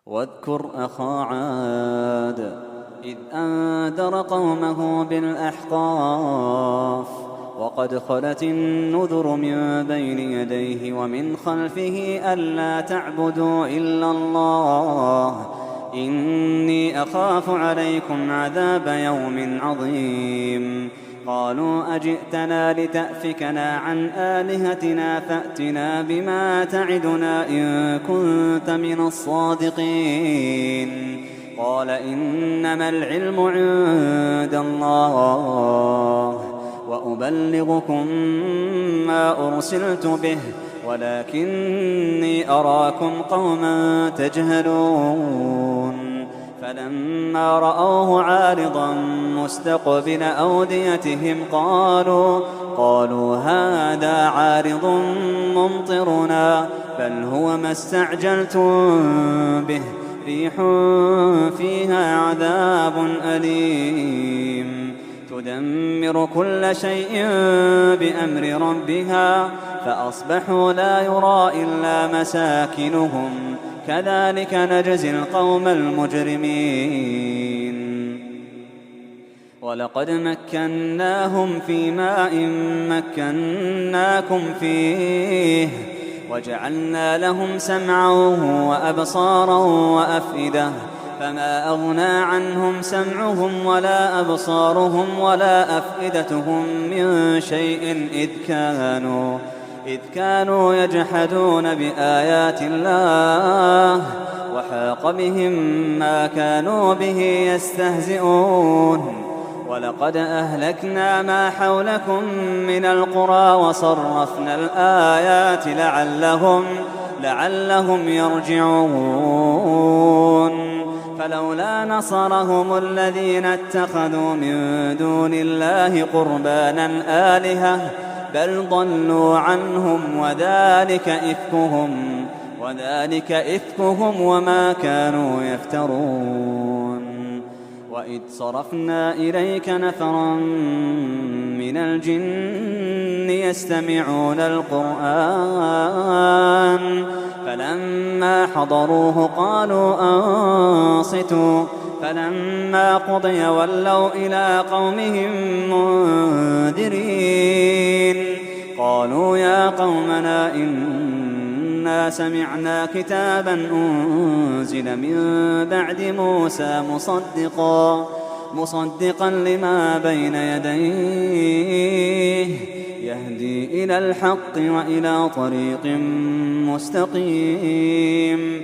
واذكر أخا عاد إذ أنذر قومه بالأحقاف وقد خلت النذر من بين يديه ومن خلفه ألا تعبدوا إلا الله إني أخاف عليكم عذاب يوم عظيم. قالوا أجئتنا لتأفكنا عن آلهتنا فأتنا بما تعدنا إن كنت من الصادقين. قال إنما العلم عند الله وأبلغكم ما أرسلت به ولكني أراكم قوما تجهلون. فلما رأوه عارضا مستقبل أوديتهم قالوا هذا عارض ممطرنا بل هو ما استعجلتم به ريح فيها عذاب أليم تدمر كل شيء بأمر ربها فأصبحوا لا يرى إلا مساكنهم كذلك نجزي القوم المجرمين. ولقد مكناهم في ماء مكناكم فيه وجعلنا لهم سمعا وأبصارا وأفئدة فما أغنى عنهم سمعهم ولا أبصارهم ولا أفئدتهم من شيء إذ كانوا يجحدون بآيات الله وحاق بهم ما كانوا به يستهزئون. ولقد أهلكنا ما حولكم من القرى وصرفنا الآيات لعلهم يرجعون. فلولا نصرهم الذين اتخذوا من دون الله قربانا آلهة بل ضلوا عنهم وذلك إفكهم وما كانوا يفترون. وإذ صرفنا إليك نفرا من الجن يستمعون القرآن فلما حضروه قالوا أنصتوا فلما قضي ولوا إلى قومهم منذرين. قالوا يا قومنا إنا سمعنا كتابا أنزل من بعد موسى مصدقا لما بين يديه يهدي إلى الحق وإلى طريق مستقيم.